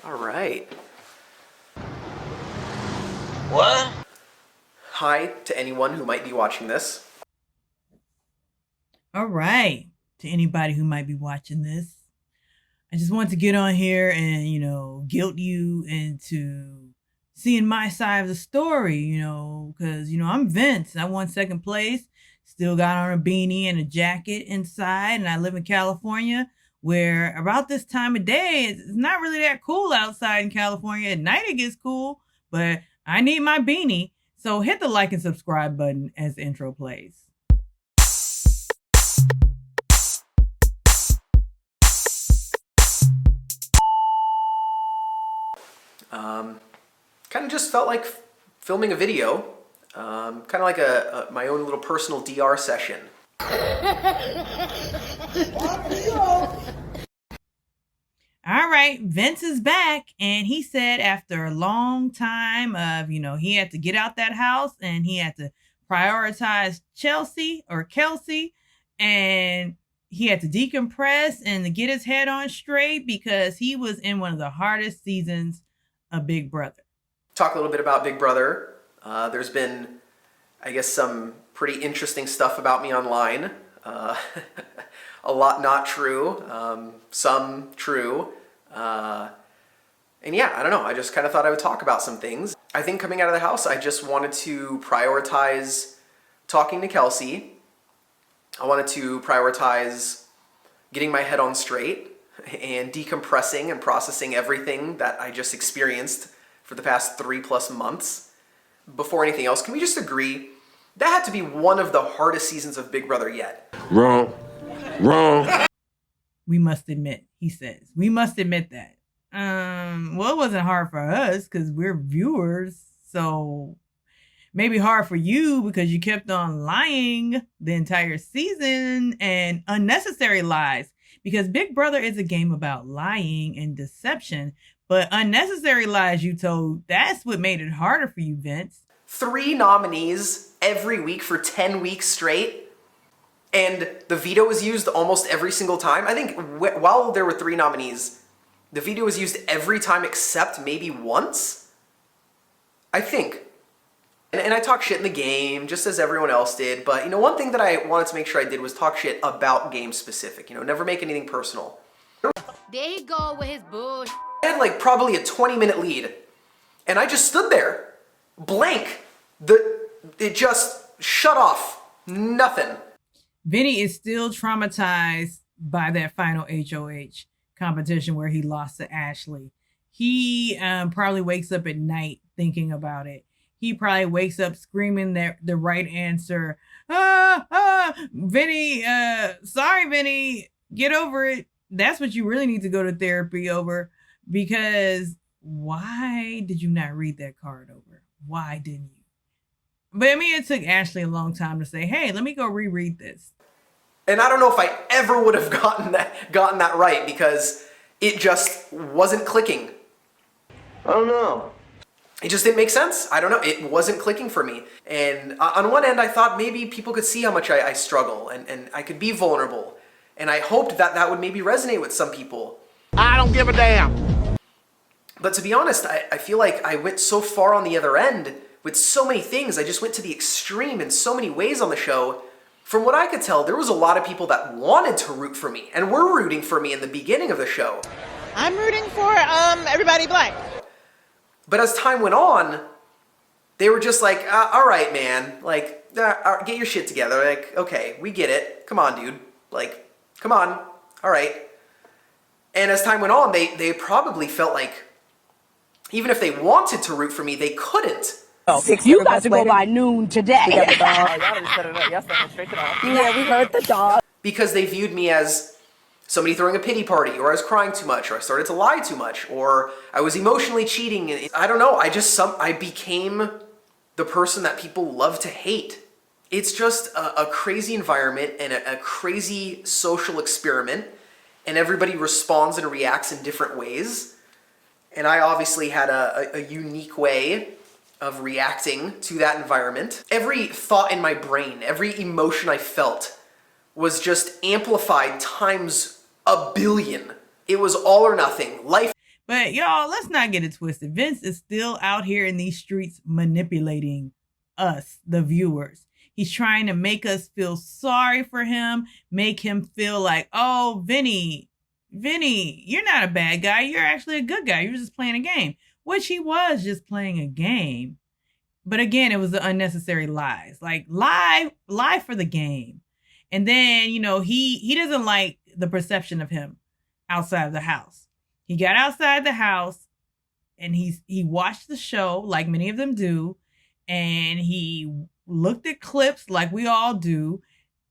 All right. What? Hi to anyone who might be watching this. All right. To anybody who might be watching this, I just want to get on here and, guilt you into seeing my side of the story, because, I'm Vince. I won second place, still got on a beanie and a jacket inside, and I live in California, where about this time of day, it's not really that cool outside in California. At night it gets cool, but I need my beanie. So hit the like and subscribe button as the intro plays. Kind of just felt like filming a video, kind of like my own little personal DR session. All right, Vince is back, and he said after a long time of, he had to get out that house and he had to prioritize Kelsey, and he had to decompress and to get his head on straight because he was in one of the hardest seasons of Big Brother. Talk a little bit about Big Brother. There's been, I guess, some pretty interesting stuff about me online. A lot not true, some true. And yeah, I don't know. I just kind of thought I would talk about some things. I think coming out of the house, I just wanted to prioritize talking to Kelsey. I wanted to prioritize getting my head on straight and decompressing and processing everything that I just experienced for the past 3+ months. Before anything else, can we just agree that had to be one of the hardest seasons of Big Brother yet? Wrong. We must admit, he says. We must admit that. Well, it wasn't hard for us because we're viewers. So maybe hard for you because you kept on lying the entire season and unnecessary lies. Because Big Brother is a game about lying and deception. But unnecessary lies you told, that's what made it harder for you, Vince. 3 nominees every week for 10 weeks straight. And the veto was used almost every single time. I think while there were 3 nominees, the veto was used every time except maybe once. I think. And I talk shit in the game, just as everyone else did. But, one thing that I wanted to make sure I did was talk shit about game specific. Never make anything personal. There he go with his bullshit. I had like probably a 20-minute lead. And I just stood there. Blank. It just shut off. Nothing. Vinny is still traumatized by that final HOH competition where he lost to Ashley. He probably wakes up at night thinking about it. He probably wakes up screaming the right answer. Vinny, sorry, Vinny, get over it. That's what you really need to go to therapy over, because why did you not read that card over? Why didn't you? But I mean, it took Ashley a long time to say, hey, let me go reread this. And I don't know if I ever would have gotten that right because it just wasn't clicking. I don't know. It just didn't make sense. I don't know. It wasn't clicking for me. And on one end, I thought maybe people could see how much I struggle and I could be vulnerable. And I hoped that would maybe resonate with some people. I don't give a damn. But to be honest, I feel like I went so far on the other end with so many things. I just went to the extreme in so many ways on the show. From what I could tell, there was a lot of people that wanted to root for me and were rooting for me in the beginning of the show. I'm rooting for everybody black. But as time went on, they were just like, all right, man, like, get your shit together. Like, okay, we get it. Come on, dude. Like, come on. All right. And as time went on, they probably felt like even if they wanted to root for me, they couldn't. You got to go by noon today. Y'all just set it up. Y'all set it straight to the office. Yeah, we heard the dog. Because they viewed me as somebody throwing a pity party, or I was crying too much, or I started to lie too much, or I was emotionally cheating. I don't know. I became the person that people love to hate. It's just a crazy environment and a crazy social experiment, and everybody responds and reacts in different ways. And I obviously had a unique way of reacting to that environment. Every thought in my brain, every emotion I felt was just amplified times a billion. It was all or nothing. Life. But y'all, let's not get it twisted. Vince is still out here in these streets manipulating us, the viewers. He's trying to make us feel sorry for him, make him feel like, oh, Vinny, you're not a bad guy. You're actually a good guy. You're just playing a game, which he was just playing a game. But again, it was the unnecessary lies, like lie for the game. And then, he doesn't like the perception of him outside of the house. He got outside the house and he watched the show like many of them do. And he looked at clips like we all do.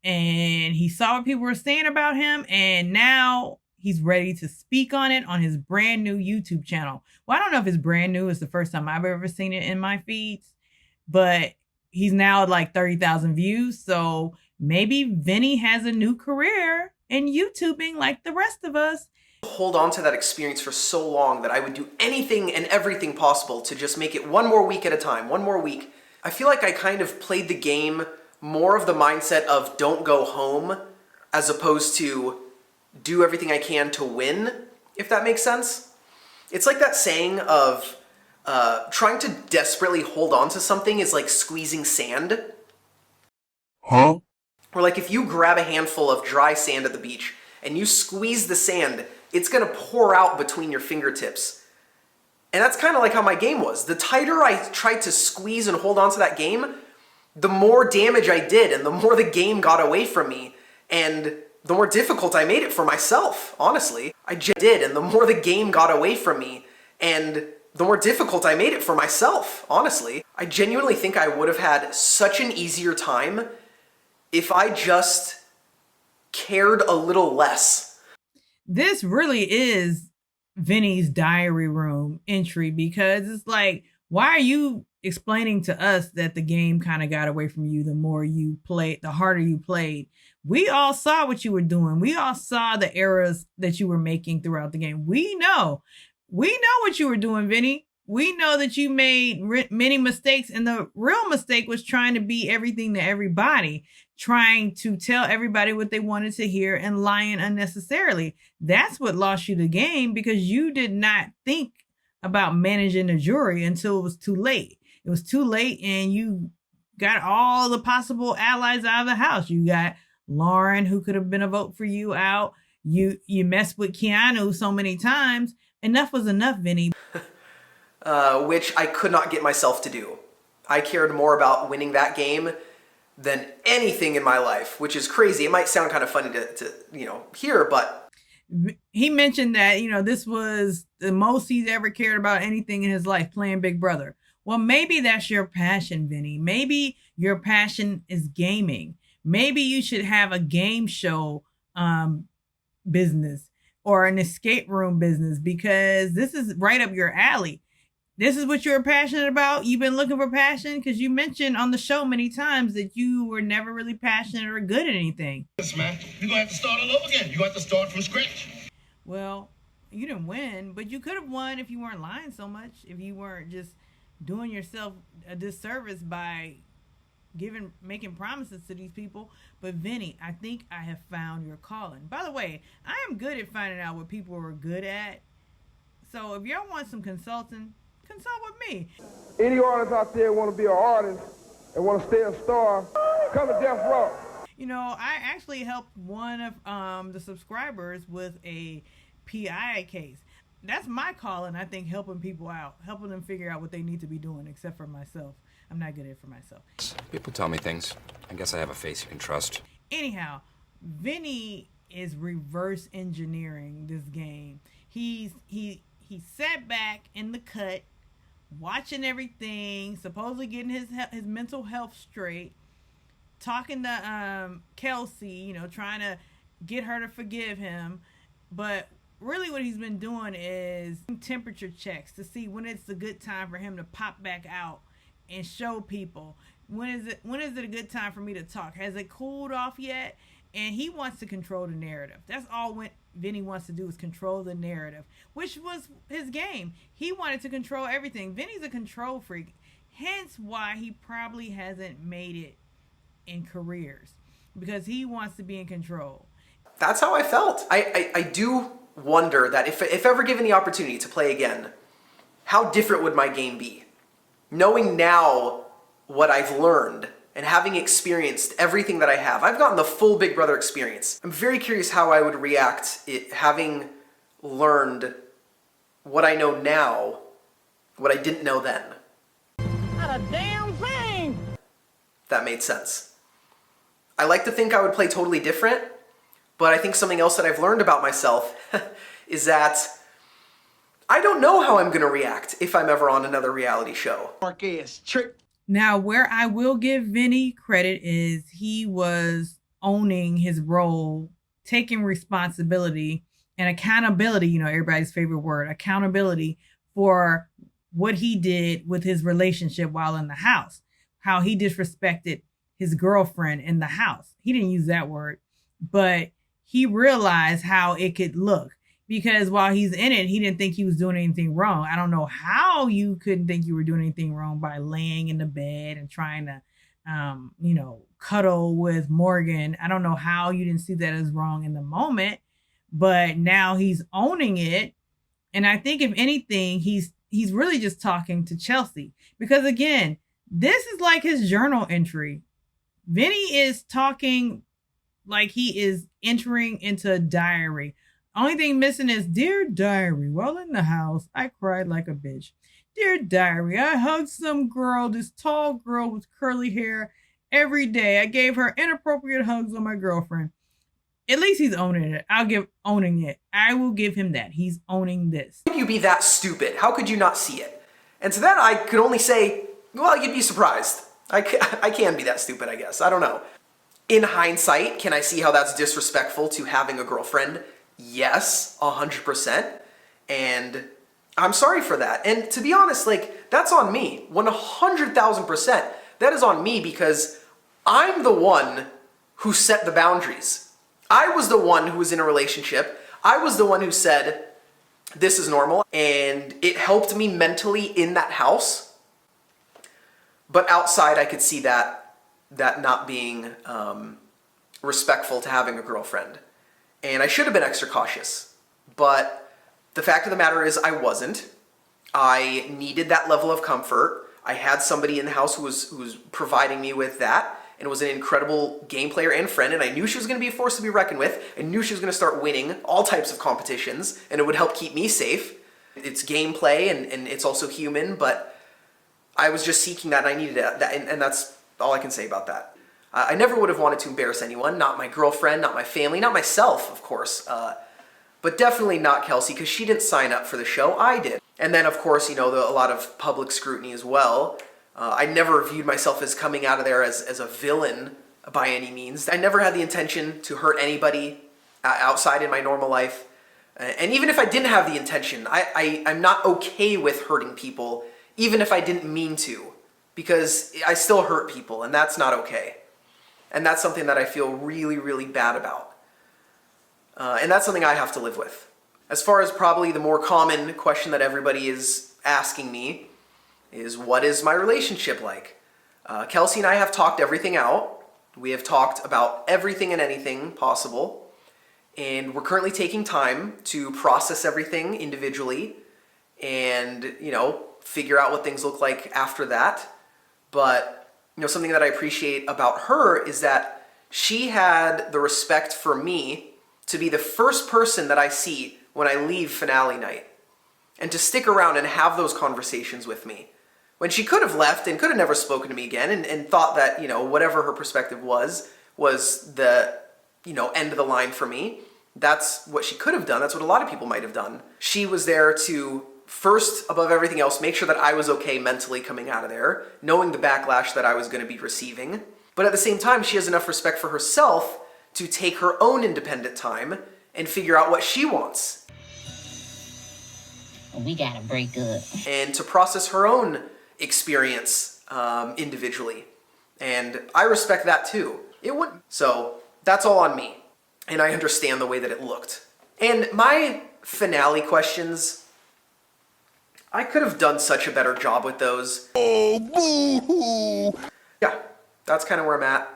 And he saw what people were saying about him. And now he's ready to speak on it on his brand new YouTube channel. Well, I don't know if it's brand new. It's the first time I've ever seen it in my feeds. But he's now at like 30,000 views. So maybe Vinny has a new career in YouTubing like the rest of us. Hold on to that experience for so long that I would do anything and everything possible to just make it one more week at a time, one more week. I feel like I kind of played the game more of the mindset of don't go home as opposed to do everything I can to win, if that makes sense. It's like that saying of trying to desperately hold on to something is like squeezing sand. Huh? Or like if you grab a handful of dry sand at the beach and you squeeze the sand, it's gonna pour out between your fingertips. And that's kind of like how my game was. The tighter I tried to squeeze and hold on to that game, the more damage I did and the more the game got away from me. And the more difficult I made it for myself, honestly. I just did, and the more the game got away from me. And the more difficult I made it for myself, honestly. I genuinely think I would have had such an easier time if I just cared a little less. This really is Vinny's diary room entry, because it's like, why are you explaining to us that the game kind of got away from you the more you played, the harder you played? We all saw what you were doing. We all saw the errors that you were making throughout the game. We know what you were doing, Vinny. We know that you made many mistakes, and the real mistake was trying to be everything to everybody, trying to tell everybody what they wanted to hear and lying unnecessarily. That's what lost you the game, because you did not think about managing the jury until it was too late. It was too late, and you got all the possible allies out of the house. You got Lauren, who could have been a vote for you, out. You messed with Keanu so many times. Enough was enough, Vinny. Which I could not get myself to do. I cared more about winning that game than anything in my life, which is crazy. It might sound kind of funny to hear, but he mentioned that, this was the most he's ever cared about anything in his life, playing Big Brother. Well, maybe that's your passion, Vinny. Maybe your passion is gaming. Maybe you should have a game show business or an escape room business, because this is right up your alley. This is what you're passionate about. You've been looking for passion, because you mentioned on the show many times that you were never really passionate or good at anything. Yes, man. You're going to have to start all over again. You're going to have to start from scratch. Well, you didn't win, but you could have won if you weren't lying so much, if you weren't just doing yourself a disservice by making promises to these people. But Vinny, I think I have found your calling. By the way, I am good at finding out what people are good at. So if y'all want some consulting, consult with me. Any artists out there want to be an artist and want to stay a star, come to Death Row. I actually helped one of the subscribers with a PI case. That's my calling, I think, helping people out, helping them figure out what they need to be doing, except for myself. I'm not good at it for myself. People tell me things. I guess I have a face you can trust. Anyhow, Vinny is reverse engineering this game. He sat back in the cut, watching everything, supposedly getting his mental health straight, talking to Kelsey, trying to get her to forgive him. But really what he's been doing is temperature checks to see when it's a good time for him to pop back out and show people. When is it a good time for me to talk? Has it cooled off yet? And he wants to control the narrative. That's all Vinny wants to do, is control the narrative, which was his game. He wanted to control everything. Vinny's a control freak, hence why he probably hasn't made it in careers, because he wants to be in control. that's how I felt. I do wonder that if ever given the opportunity to play again, how different would my game be? Knowing now what I've learned and having experienced everything that I have, I've gotten the full Big Brother experience. I'm very curious how I would react having learned what I know now, what I didn't know then. Not a damn thing. That made sense. I like to think I would play totally different, but I think something else that I've learned about myself is that I don't know how I'm going to react if I'm ever on another reality show. Now, where I will give Vinny credit is he was owning his role, taking responsibility and accountability, you know, everybody's favorite word, accountability for what he did with his relationship while in the house, how he disrespected his girlfriend in the house. He didn't use that word, but he realized how it could look. Because while he's in it, he didn't think he was doing anything wrong. I don't know how you couldn't think you were doing anything wrong by laying in the bed and trying to, cuddle with Morgan. I don't know how you didn't see that as wrong in the moment, but now he's owning it. And I think if anything, he's really just talking to Kelsey. Because again, this is like his journal entry. Vinny is talking like he is entering into a diary. Only thing missing is, dear diary, while in the house, I cried like a bitch. Dear diary, I hugged some girl, this tall girl with curly hair, every day. I gave her inappropriate hugs on my girlfriend. At least he's owning it. Owning it. I will give him that. He's owning this. How could you be that stupid? How could you not see it? And to that I could only say, well, you'd be surprised. I can be that stupid, I guess. I don't know. In hindsight, can I see how that's disrespectful to having a girlfriend? Yes, 100%. And I'm sorry for that. And to be honest, that's on me. 100,000%. That is on me because I'm the one who set the boundaries. I was the one who was in a relationship. I was the one who said, this is normal. And it helped me mentally in that house. But outside, I could see that not being respectful to having a girlfriend. And I should have been extra cautious. But the fact of the matter is I wasn't. I needed that level of comfort. I had somebody in the house who was providing me with that, and was an incredible game player and friend, and I knew she was going to be a force to be reckoned with. I knew she was going to start winning all types of competitions, and it would help keep me safe. It's gameplay, and it's also human, but I was just seeking that, and I needed that, and that's all I can say about that. I never would have wanted to embarrass anyone, not my girlfriend, not my family, not myself, of course, but definitely not Kelsey, because she didn't sign up for the show, I did. And then, of course, a lot of public scrutiny as well. I never viewed myself as coming out of there as a villain by any means. I never had the intention to hurt anybody outside in my normal life. And even if I didn't have the intention, I'm not okay with hurting people, even if I didn't mean to, because I still hurt people, and that's not okay. And that's something that I feel really, really bad about. And that's something I have to live with. As far as probably the more common question that everybody is asking me is, what is my relationship like? Kelsey and I have talked everything out. We have talked about everything and anything possible. And we're currently taking time to process everything individually and, figure out what things look like after that. But something that I appreciate about her is that she had the respect for me to be the first person that I see when I leave finale night, and to stick around and have those conversations with me. When she could have left and could have never spoken to me again and thought that, whatever her perspective was the, end of the line for me. That's what she could have done. That's what a lot of people might have done. She was there to, first, above everything else, make sure that I was okay mentally coming out of there, knowing the backlash that I was going to be receiving. But at the same time, she has enough respect for herself to take her own independent time and figure out what she wants. We gotta break up. And to process her own experience individually. And I respect that too. It wouldn't. So that's all on me. And I understand the way that it looked. And my finale questions, I could have done such a better job with those. Oh, boo-hoo. Yeah, that's kind of where I'm at.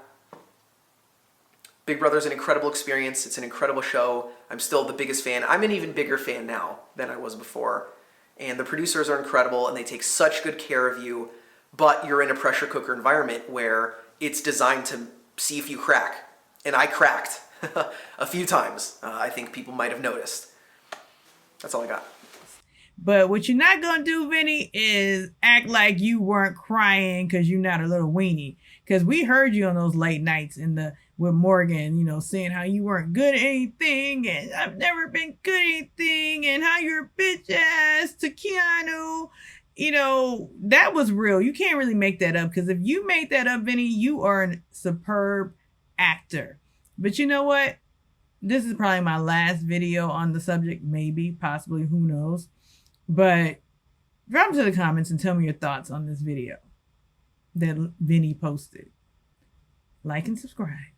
Big Brother's an incredible experience. It's an incredible show. I'm still the biggest fan. I'm an even bigger fan now than I was before. And the producers are incredible, and they take such good care of you, but you're in a pressure cooker environment where it's designed to see if you crack. And I cracked a few times. I think people might have noticed. That's all I got. But what you're not going to do, Vinny, is act like you weren't crying because you're not a little weenie. Because we heard you on those late nights with Morgan, you know, saying how you weren't good at anything and I've never been good at anything and how you're a bitch ass to Keanu. You know, that was real. You can't really make that up, because if you made that up, Vinny, you are a superb actor. But you know what? This is probably my last video on the subject, maybe, possibly, who knows. But drop into the comments and tell me your thoughts on this video that Vinny posted. Like and subscribe.